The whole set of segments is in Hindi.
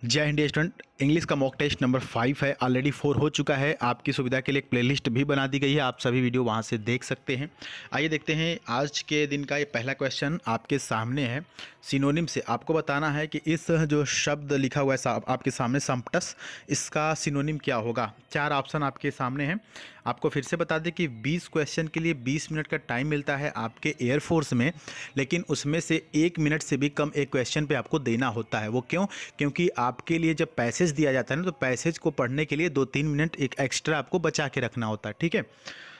जय हिंद स्टूडेंट। इंग्लिश का मॉक टेस्ट नंबर 5 है, ऑलरेडी 4 हो चुका है। आपकी सुविधा के लिए एक प्लेलिस्ट भी बना दी गई है, आप सभी वीडियो वहां से देख सकते हैं। आइए देखते हैं आज के दिन का ये पहला क्वेश्चन आपके सामने है। सिनोनिम से आपको बताना है कि इस जो शब्द लिखा हुआ है आपके सामने संपटस, इसका सिनोनिम क्या होगा। 4 ऑप्शन आपके सामने हैं। आपको फिर से बता दें कि 20 क्वेश्चन के लिए 20 मिनट का टाइम मिलता है आपके एयरफोर्स में, लेकिन उसमें से 1 मिनट से भी कम एक क्वेश्चन पे आपको देना होता है। वो क्यों? क्योंकि आपके लिए जब पैसेज दिया जाता है ना, तो पैसेज को पढ़ने के लिए 2-3 मिनट एक एक्स्ट्रा आपको बचा के रखना होता है। ठीक है,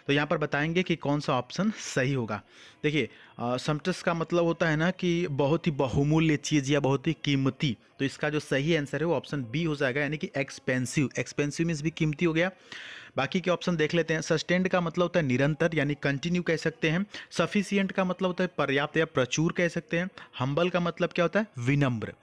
तो यहाँ पर बताएंगे कि कौन सा ऑप्शन सही होगा। देखिए, समटस का मतलब होता है ना कि बहुत ही बहुमूल्य चीज़ या बहुत ही कीमती। तो इसका जो सही आंसर है वो ऑप्शन बी हो जाएगा, यानी कि एक्सपेंसिव। एक्सपेंसिव मीन्स भी कीमती हो गया। बाकी के ऑप्शन देख लेते हैं। सस्टेन्ड का मतलब होता है निरंतर, यानी कंटिन्यू कह सकते हैं। सफिशिएंट का मतलब होता है पर्याप्त या प्रचुर कह सकते हैं। हम्बल का मतलब क्या होता है? विनम्र।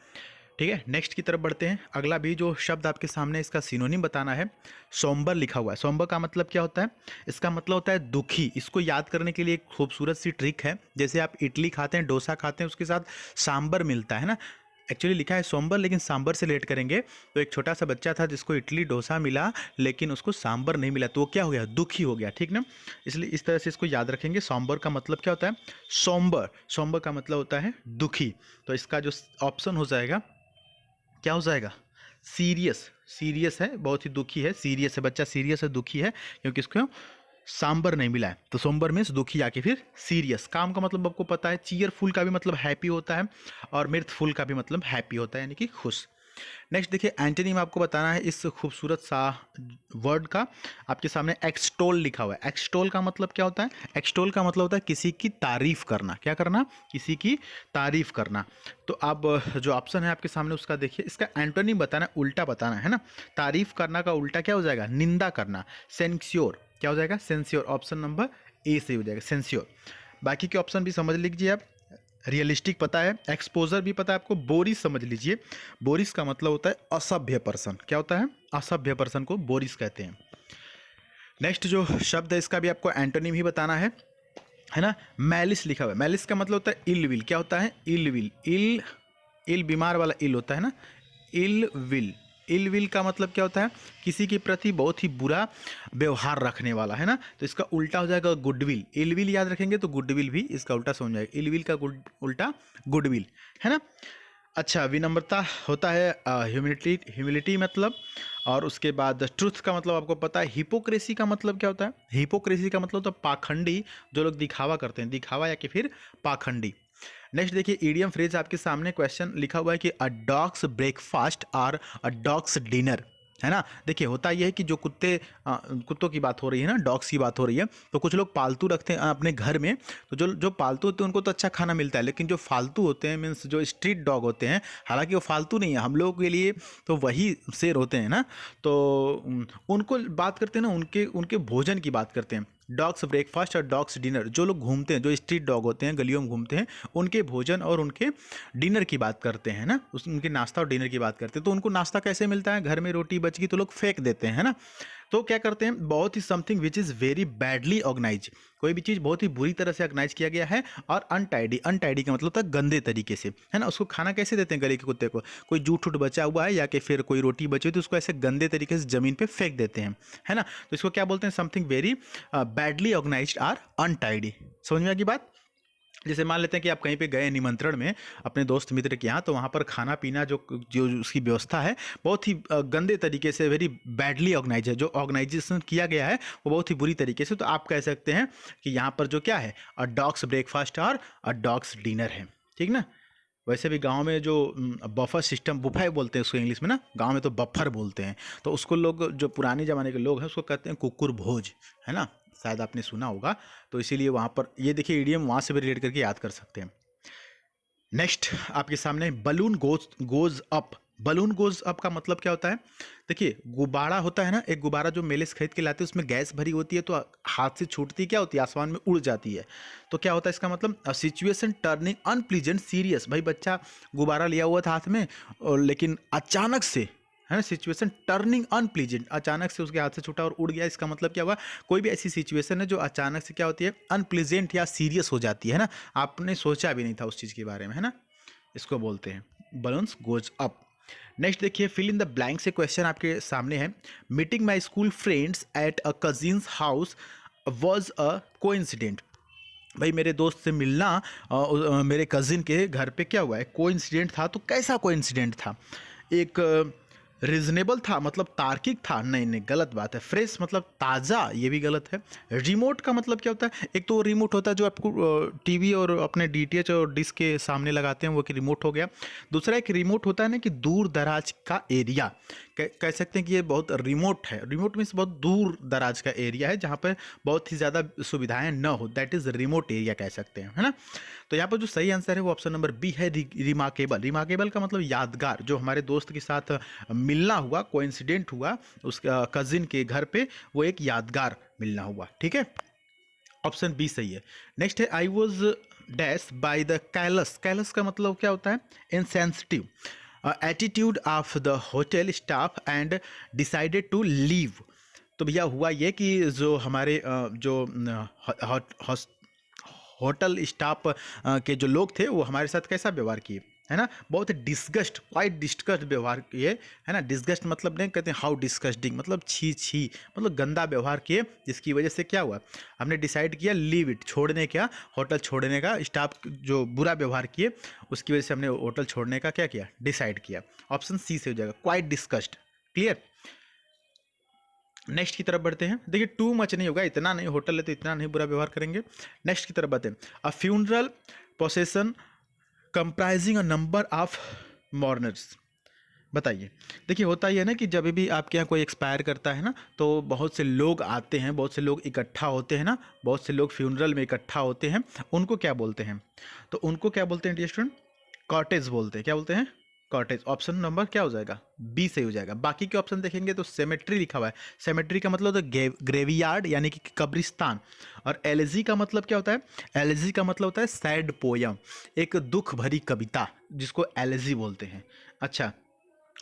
ठीक है, नेक्स्ट की तरफ बढ़ते हैं। अगला भी जो शब्द आपके सामने, इसका सिनोनिम बताना है। सोम्बर लिखा हुआ है। सोम्बर का मतलब क्या होता है? इसका मतलब होता है दुखी। इसको याद करने के लिए एक खूबसूरत सी ट्रिक है। जैसे आप इडली खाते हैं, डोसा खाते हैं, उसके साथ सांबर मिलता है ना। एक्चुअली लिखा है सोम्बर, लेकिन सांबर से लेट करेंगे तो एक छोटा सा बच्चा था जिसको इडली डोसा मिला लेकिन उसको सांबर नहीं मिला, तो वो क्या हो गया? दुखी हो गया। ठीक ना, इसलिए इस तरह से इसको याद रखेंगे। सोम्बर का मतलब क्या होता है? सोम्बर। सोम्बर का मतलब होता है दुखी। तो इसका जो ऑप्शन हो जाएगा, क्या हो जाएगा? सीरियस। सीरियस है, बहुत ही दुखी है, सीरियस है, बच्चा सीरियस है, दुखी है, क्योंकि इसको सांबर नहीं मिला है। तो सोम्बर मीन्स दुखी, आके फिर सीरियस। काम का मतलब आपको पता है। चीयरफुल का भी मतलब हैप्पी होता है, और मिर्थफुल का भी मतलब हैप्पी होता है, यानी कि खुश। नेक्स्ट देखिए, एंटोनिम आपको बताना है इस खूबसूरत सा वर्ड का। आपके सामने एक्सटोल लिखा हुआ है। एक्सटोल का मतलब क्या होता है? एक्सटोल का मतलब होता है किसी की तारीफ करना। क्या करना? किसी की तारीफ करना। तो अब जो ऑप्शन है आपके सामने उसका देखिए, इसका एंटोनिम बताना है, उल्टा बताना है ना। तारीफ करना का उल्टा क्या हो जाएगा? निंदा करना। सेंस्योर क्या हो जाएगा? सेंस्योर। ऑप्शन नंबर ए से हो जाएगा, सेंस्योर। बाकी के ऑप्शन भी समझ लीजिए आप। रियलिस्टिक पता है, एक्सपोजर भी पता है आपको। बोरिस समझ लीजिए। बोरिस का मतलब होता है असभ्य पर्सन। क्या होता है? असभ्य पर्सन को बोरिस कहते हैं। नेक्स्ट जो शब्द है इसका भी आपको एंटोनिम ही बताना है ना। मैलिस लिखा हुआ है। मैलिस का मतलब होता है इल विल। क्या होता है? Ill will. इल, इल बीमार वाला इल होता है ना। Ill will. इल विल का मतलब क्या होता है? किसी के प्रति बहुत ही बुरा व्यवहार रखने वाला, है ना। तो इसका उल्टा हो जाएगा गुडविल। इल विल याद रखेंगे तो गुडविल भी इसका उल्टा समझ जाएगा। इल विल का उल्टा गुडविल, है ना। अच्छा, विनम्रता होता है ह्यूमिलिटी। ह्यूमिलिटी मतलब, और उसके बाद ट्रुथ का मतलब आपको पता है। हिपोक्रेसी का मतलब क्या होता है? हिपोक्रेसी का मतलब तो पाखंडी, जो लोग दिखावा करते हैं, दिखावा या कि फिर पाखंडी। नेक्स्ट देखिए, ईडियम फ्रेज आपके सामने क्वेश्चन लिखा हुआ है कि अ डॉग्स ब्रेकफास्ट और अ डॉग्स डिनर, है ना। देखिए, होता यह है कि जो कुत्तों की बात हो रही है ना, डॉग्स की बात हो रही है, तो कुछ लोग पालतू रखते हैं अपने घर में। तो जो जो पालतू होते हैं उनको तो अच्छा खाना मिलता है, लेकिन जो फालतू होते हैं, मीन्स जो स्ट्रीट डॉग होते हैं, हालांकि वो फालतू नहीं है हम लोगों के लिए, तो वही शेर होते हैं ना। तो उनको बात करते हैं ना, उनके उनके भोजन की बात करते हैं। डॉग्स ब्रेकफास्ट और डॉग्स डिनर, जो लोग घूमते हैं, जो स्ट्रीट डॉग होते हैं, गलियों में घूमते हैं, उनके भोजन और उनके डिनर की बात करते हैं ना। उनके नाश्ता और डिनर की बात करते हैं। तो उनको नाश्ता कैसे मिलता है? घर में रोटी बच गई तो लोग फेंक देते हैं, है ना। तो क्या करते हैं? बहुत ही something which is very badly organise. कोई भी चीज़ बहुत ही बुरी तरह से ऑर्गेनाइज किया गया है। और अनटाइडी, अनटाइडी का मतलब होता है गंदे तरीके से, है ना। उसको खाना कैसे देते हैं गले के कुत्ते को? कोई जूठ उठ बचा हुआ है या कि फिर कोई रोटी बची हुई, तो उसको ऐसे गंदे तरीके से ज़मीन पे फेंक देते हैं, है ना। तो इसको क्या बोलते हैं? Something very badly organised or untidy. समझ में आ गई बात? जैसे मान लेते हैं कि आप कहीं पे गए निमंत्रण में अपने दोस्त मित्र के यहाँ, तो वहाँ पर खाना पीना जो जो उसकी व्यवस्था है बहुत ही गंदे तरीके से, वेरी बैडली ऑर्गेनाइज है। जो ऑर्गेनाइजेशन किया गया है वो बहुत ही बुरी तरीके से। तो आप कह सकते हैं कि यहाँ पर जो क्या है, अ डॉग्स ब्रेकफास्ट और अ डॉग्स डिनर है। ठीक ना। वैसे भी गांव में जो बफर सिस्टम, बुफे बोलते हैं उसको इंग्लिश में ना, गांव में तो बफर बोलते हैं। तो उसको लोग, जो पुराने ज़माने के लोग हैं, उसको कहते हैं कुकुर भोज, है ना। शायद आपने सुना होगा। तो इसीलिए वहाँ पर ये देखिए, ईडियम वहाँ से भी रिलेट करके याद कर सकते हैं। नेक्स्ट आपके सामने balloon goes up. Balloon goes up का मतलब क्या होता है? देखिए, गुब्बारा होता है ना, एक गुब्बारा जो मेले से खरीद के लाते हैं, उसमें गैस भरी होती है, तो हाथ से छूटती क्या होती है? आसमान में उड़ जाती है। तो क्या होता है इसका मतलब? Situation turning unpleasant serious. भाई, बच्चा गुब्बारा लिया हुआ था हाथ में, और लेकिन अचानक से, है ना, सिचुएशन टर्निंग अनप्लीजेंट, अचानक से उसके हाथ से छूटा और उड़ गया। इसका मतलब क्या हुआ? कोई भी ऐसी सिचुएशन है जो अचानक से क्या होती है? अनप्लीजेंट या सीरियस हो जाती है ना। आपने सोचा भी नहीं था उस चीज़ के बारे में, है ना। इसको बोलते हैं बलून्स गोज अप। नेक्स्ट देखिए, फिल इन द ब्लैंक से क्वेश्चन आपके सामने है। Meeting my school friends at a cousins house was a coincident. भाई मेरे दोस्त से मिलना मेरे कज़िन के घर पे क्या हुआ है, कोइंसिडेंट था। तो कैसा कोइंसिडेंट था? एक रीजनेबल था मतलब तार्किक था? नहीं नहीं, गलत बात है। फ्रेश मतलब ताज़ा, ये भी गलत है। रिमोट का मतलब क्या होता है? एक तो रिमोट होता है जो आपको टीवी और अपने डीटीएच और डिश के सामने लगाते हैं, वो कि रिमोट हो गया। दूसरा एक रिमोट होता है ना कि दूर दराज का एरिया, कह सकते हैं कि ये बहुत रिमोट है। रिमोट मीन्स बहुत दूर दराज का एरिया है जहाँ पर बहुत ही ज़्यादा सुविधाएं न हो, दैट इज़ रिमोट एरिया कह सकते हैं, है ना। तो यहाँ पर जो सही आंसर है वो ऑप्शन नंबर बी है, रिमार्केबल। रिमार्केबल का मतलब यादगार। जो हमारे दोस्त के साथ मिलना हुआ, कोइंसिडेंट हुआ उसका कजिन के घर पे, वो एक यादगार मिलना हुआ। ठीक है, ऑप्शन बी सही है। नेक्स्ट है, I was dash by the callous. Callous का मतलब क्या होता है? Insensitive attitude of the hotel staff and decided to leave. तो भैया हुआ ये कि जो हमारे जो होटल स्टाफ के जो लोग थे वो हमारे साथ कैसा व्यवहार किए, है ना, बहुत डिस्गस्ट, क्वाइट डिस्गस्ट व्यवहार किए, है ना। डिस्गस्ट मतलब नहीं कहते हाउ डिस्गस्टिंग, मतलब छी छी, मतलब गंदा व्यवहार किए, जिसकी वजह से क्या हुआ, हमने डिसाइड किया लीव इट, छोड़ने का, होटल छोड़ने का। स्टाफ जो बुरा व्यवहार किए उसकी वजह से हमने होटल छोड़ने का क्या किया, डिसाइड किया। ऑप्शन सी से हो जाएगा, क्वाइट डिस्गस्ट। क्लियर। नेक्स्ट की तरफ बढ़ते हैं। देखिए टू मच नहीं होगा, इतना नहीं, होटल है तो इतना नहीं बुरा व्यवहार करेंगे। नेक्स्ट की तरफ बढ़ते हैं। A funeral procession comprising a number of mourners. बताइए। देखिए होता ही है ना कि जब भी आपके यहाँ कोई एक्सपायर करता है ना, तो बहुत से लोग आते हैं, बहुत से लोग इकट्ठा होते हैं ना, बहुत से लोग फ्यूनरल में इकट्ठा होते हैं। उनको क्या बोलते हैं? तो उनको क्या बोलते हैं डियर स्टूडेंट? कॉटेज बोलते हैं। क्या बोलते हैं? कॉटेज। ऑप्शन नंबर क्या हो जाएगा? बी सही हो जाएगा। बाकी के ऑप्शन देखेंगे तो सेमेट्री लिखा हुआ है। सेमेट्री का मतलब होता है ग्रेवियार्ड यानी कि कब्रिस्तान। और एलेजी का मतलब क्या होता है? एलेजी का मतलब होता है सैड पोयम, एक दुख भरी कविता, जिसको एलेजी बोलते हैं। अच्छा,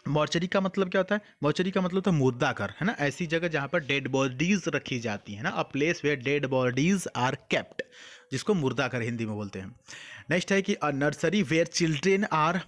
मॉर्चरी का मतलब क्या होता है? मॉर्चरी का मतलब होता है मुर्दा घर, है ना, ऐसी जगह जहाँ पर डेड बॉडीज रखी जाती है ना, a place where dead bodies are kept, जिसको मुर्दा घर हिंदी में बोलते हैं। नेक्स्ट है कि a nursery where children are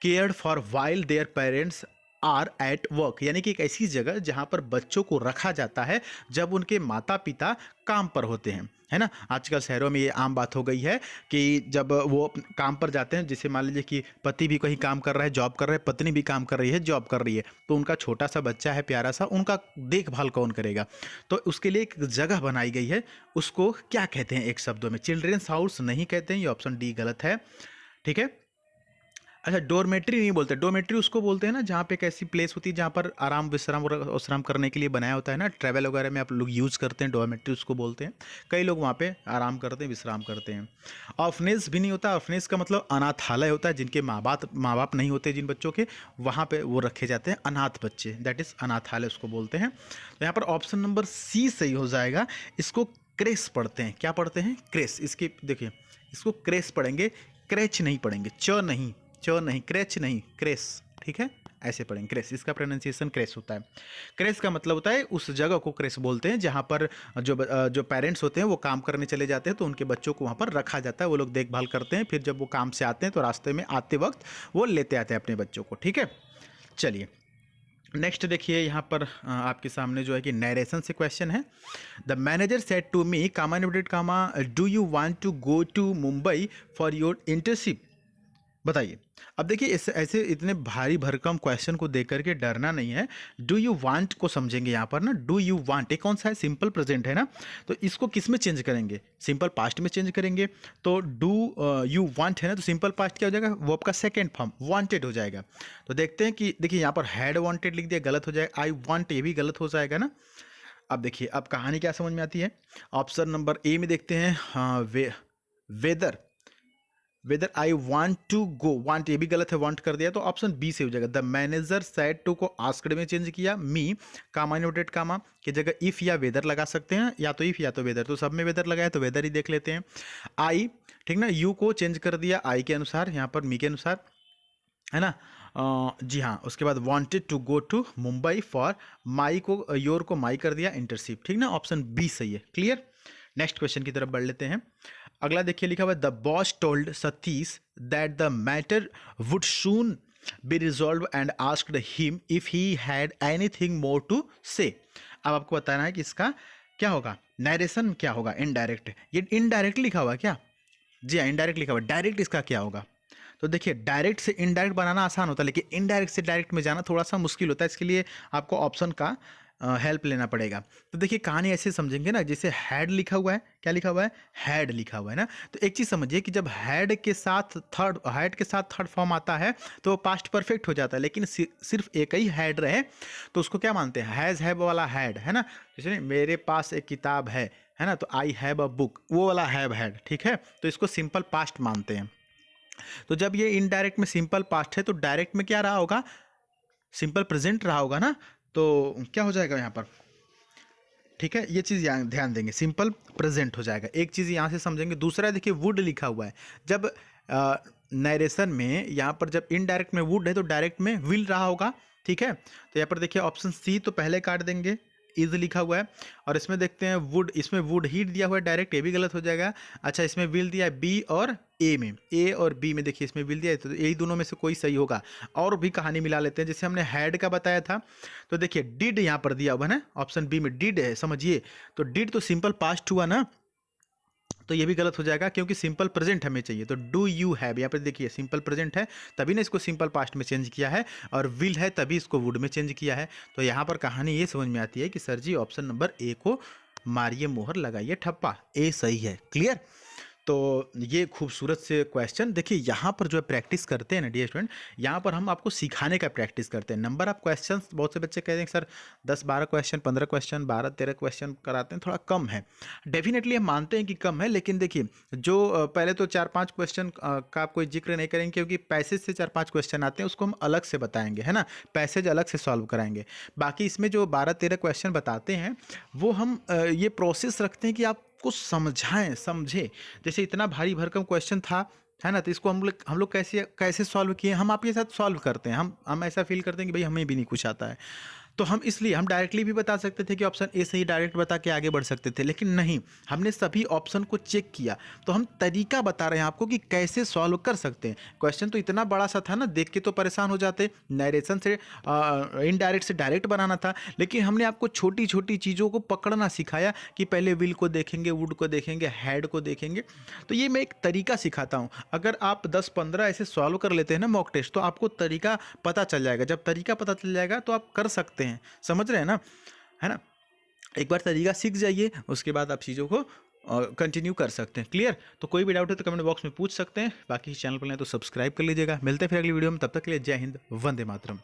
cared for while their parents are at work, यानी कि एक ऐसी जगह जहाँ पर बच्चों को रखा जाता है जब उनके माता पिता काम पर होते हैं, है ना। आजकल शहरों में ये आम बात हो गई है कि जब वो काम पर जाते हैं, जैसे मान लीजिए कि पति भी कहीं काम कर रहा है, जॉब कर रहा है, पत्नी भी काम कर रही है, जॉब कर रही है, तो उनका छोटा सा बच्चा है प्यारा सा, उनका देखभाल कौन करेगा? तो उसके लिए एक जगह बनाई गई है, उसको क्या कहते हैं एक शब्दों में? चिल्ड्रेंस हाउस नहीं कहते हैं, ये ऑप्शन डी गलत है। ठीक है। अच्छा, डोरमेट्री नहीं बोलते। डोरमेट्री उसको बोलते हैं ना जहाँ पे एक ऐसी प्लेस होती है जहाँ पर आराम विश्राम और विश्राम करने के लिए बनाया होता है ना, ट्रैवल वगैरह में आप लोग यूज़ करते हैं, डोरमेट्री उसको बोलते हैं। कई लोग वहाँ पे आराम करते हैं, विश्राम करते हैं। ऑर्फनेज भी नहीं होता। ऑर्फनेज का मतलब अनाथालय होता है, जिनके माँ बाप नहीं होते जिन बच्चों के, वहाँ पे वो रखे जाते हैं अनाथ बच्चे, दैट इज़ अनाथालय उसको बोलते हैं। तो यहाँ पर ऑप्शन नंबर सी सही हो जाएगा। इसको क्रेस पढ़ते हैं। क्या पढ़ते हैं? क्रेस। इसकी देखिए, इसको क्रेस पढ़ेंगे, क्रेच नहीं पढ़ेंगे, च नहीं, क्रेच नहीं, क्रेस। ठीक है, ऐसे पढ़ेंगे क्रेस, इसका प्रोनाउंसिएशन क्रेस होता है। क्रेस का मतलब होता है उस जगह को क्रेस बोलते हैं जहाँ पर जो पेरेंट्स होते हैं वो काम करने चले जाते हैं, तो उनके बच्चों को वहाँ पर रखा जाता है, वो लोग देखभाल करते हैं, फिर जब वो काम से आते हैं तो रास्ते में आते वक्त वो लेते आते हैं अपने बच्चों को। ठीक है, चलिए नेक्स्ट देखिए, यहाँ पर आपके सामने जो है कि नरेशन से क्वेश्चन है। The manager said to me comma inverted comma do you want to go to Mumbai for your internship. बताइए। अब देखिए इस ऐसे इतने भारी भरकम क्वेश्चन को देख करके डरना नहीं है। डू यू वांट को समझेंगे यहाँ पर ना। डू यू वांट एक कौन सा है? सिंपल प्रेजेंट है ना, तो इसको किस में चेंज करेंगे? सिंपल पास्ट में चेंज करेंगे। तो डू यू वांट है ना, तो सिंपल पास्ट क्या हो जाएगा? वो आपका सेकेंड फॉर्म वांटेड हो जाएगा। तो देखते हैं कि देखिए यहाँ पर हैड वांटेड लिख दिया, गलत हो जाएगा। आई वांट, ये भी गलत हो जाएगा ना। अब देखिए अब कहानी क्या समझ में आती है। ऑप्शन नंबर ए में देखते हैं। हाँ, whether whether I want to go, want ये भी गलत है, वांट कर दिया, तो ऑप्शन बी से हो जाएगा। द मैनेजर सेड टू को आस्क्ड में चेंज किया। मी कामा नोटेड कामा की जगह इफ या वेदर लगा सकते हैं, या तो इफ या तो वेदर, तो सब में वेदर लगाया तो वेदर ही देख लेते हैं। आई, ठीक ना, यू को चेंज कर दिया आई के अनुसार, यहाँ पर मी के अनुसार, है ना। जी हाँ, उसके बाद wanted to go to Mumbai for, my को योर को माई कर दिया इंटर्नशिप। ठीक ना, ऑप्शन बी सही है। क्लियर। नेक्स्ट क्वेश्चन की तरफ बढ़ लेते हैं। अगला देखिए लिखा हुआ है the boss told Satish that the matter would soon be resolve and asked him if he had anything more to say. अब आपको बताना है कि इसका क्या होगा, नरेशन क्या होगा, इनडायरेक्ट। ये इनडायरेक्ट लिखा हुआ है क्या? जी हाँ, इनडायरेक्ट लिखा हुआ है। डायरेक्ट इसका क्या होगा? तो देखिए, डायरेक्ट से इनडायरेक्ट बनाना आसान होता है, लेकिन इनडायरेक्ट से डायरेक्ट में जाना थोड़ा सा मुश्किल होता है। इसके लिए आपको ऑप्शन का हेल्प लेना पड़ेगा। तो देखिए, कहानी ऐसे समझेंगे ना, जैसे हैड लिखा हुआ है, क्या लिखा हुआ है, हैड लिखा हुआ है ना। तो एक चीज़ समझिए कि जब हैड के साथ थर्ड फॉर्म आता है तो वो पास्ट परफेक्ट हो जाता है, लेकिन सिर्फ एक ही हैड रहे तो उसको क्या मानते हैं, हैज़ हैव वाला हैड, है ना। जैसे मेरे पास एक किताब है ना, तो आई हैव अ बुक, वो वाला हैव हैड, ठीक है। तो इसको सिंपल पास्ट मानते हैं। तो जब ये इनडायरेक्ट में सिंपल पास्ट है तो डायरेक्ट में क्या रहा होगा, सिंपल प्रेजेंट रहा होगा ना। तो क्या हो जाएगा यहाँ पर, ठीक है, ये चीज़ ध्यान देंगे, सिंपल प्रेजेंट हो जाएगा। एक चीज़ यहाँ से समझेंगे। दूसरा देखिए, वुड लिखा हुआ है। जब नरेशन में यहाँ पर जब इनडायरेक्ट में वुड है तो डायरेक्ट में विल रहा होगा, ठीक है। तो यहाँ पर देखिए ऑप्शन सी तो पहले काट देंगे, इज लिखा हुआ है। और इसमें देखते हैं वुड, इसमें वुड हीट दिया हुआ है डायरेक्ट, ये भी गलत हो जाएगा। अच्छा, इसमें विल दिया है बी और ए में, ए और बी में देखिए इसमें विल दिया है, तो यही दोनों में से कोई सही होगा। और भी कहानी मिला लेते हैं, जैसे हमने हैड का बताया था, तो देखिए डिड यहाँ पर दिया हुआ है ना, ऑप्शन बी में डिड है, समझिए। तो डिड तो सिंपल पास्ट हुआ ना, तो ये भी गलत हो जाएगा क्योंकि सिंपल प्रेजेंट हमें चाहिए। तो डू यू हैव, यहाँ पर देखिए सिंपल प्रेजेंट है, तभी ने इसको सिंपल पास्ट में चेंज किया है, और विल है तभी इसको वुड में चेंज किया है। तो यहाँ पर कहानी ये समझ में आती है कि sir ji option number A को मारिए मोहर, लगाइए ठप्पा, ए सही है। क्लियर। तो ये खूबसूरत से क्वेश्चन देखिए, यहाँ पर जो है प्रैक्टिस करते हैं ना डियर स्टूडेंट, यहाँ पर हम आपको सिखाने का प्रैक्टिस करते हैं। नंबर ऑफ क्वेश्चन, बहुत से बच्चे कहते हैं सर 10-12 क्वेश्चन, 15 क्वेश्चन, 12-13 क्वेश्चन कराते हैं, थोड़ा कम है। डेफिनेटली हम मानते हैं कि कम है, लेकिन देखिए जो पहले तो 4-5 क्वेश्चन का आप कोई जिक्र नहीं करेंगे, क्योंकि पैसेज से 4-5 क्वेश्चन आते हैं, उसको हम अलग से बताएंगे, है ना, पैसेज अलग से सॉल्व कराएंगे। बाकी इसमें जो 12-13 क्वेश्चन बताते हैं वो हम ये प्रोसेस रखते हैं कि आप को समझाएं, समझे। जैसे इतना भारी भरकम क्वेश्चन था, है ना, तो इसको हम लोग कैसे कैसे सॉल्व किए, हम आपके साथ सॉल्व करते हैं। हम ऐसा फील करते हैं कि भाई हमें भी नहीं कुछ आता है, तो हम इसलिए हम डायरेक्टली भी बता सकते थे कि ऑप्शन ए से ही डायरेक्ट बता के आगे बढ़ सकते थे, लेकिन नहीं, हमने सभी ऑप्शन को चेक किया। तो हम तरीका बता रहे हैं आपको कि कैसे सॉल्व कर सकते हैं। क्वेश्चन तो इतना बड़ा सा था ना, देख के तो परेशान हो जाते, नरेशन से इनडायरेक्ट से डायरेक्ट बनाना था, लेकिन हमने आपको छोटी छोटी चीज़ों को पकड़ना सिखाया कि पहले विल को देखेंगे, वुड को देखेंगे, हैड को देखेंगे। तो ये मैं एक तरीका सिखाता हूँ। अगर आप 10-15 ऐसे सॉल्व कर लेते हैं ना मॉक टेस्ट, तो आपको तरीका पता चल जाएगा। जब तरीका पता चल जाएगा तो आप कर सकते हैं, समझ रहे हैं ना, है ना। एक बार तरीका सीख जाइए, उसके बाद आप चीज़ों को कंटिन्यू कर सकते हैं। क्लियर। तो कोई भी डाउट है तो कमेंट बॉक्स में पूछ सकते हैं। बाकी चैनल पर नहीं तो सब्सक्राइब कर लीजिएगा। मिलते हैं फिर अगली वीडियो में, तब तक के लिए जय हिंद, वंदे मातरम।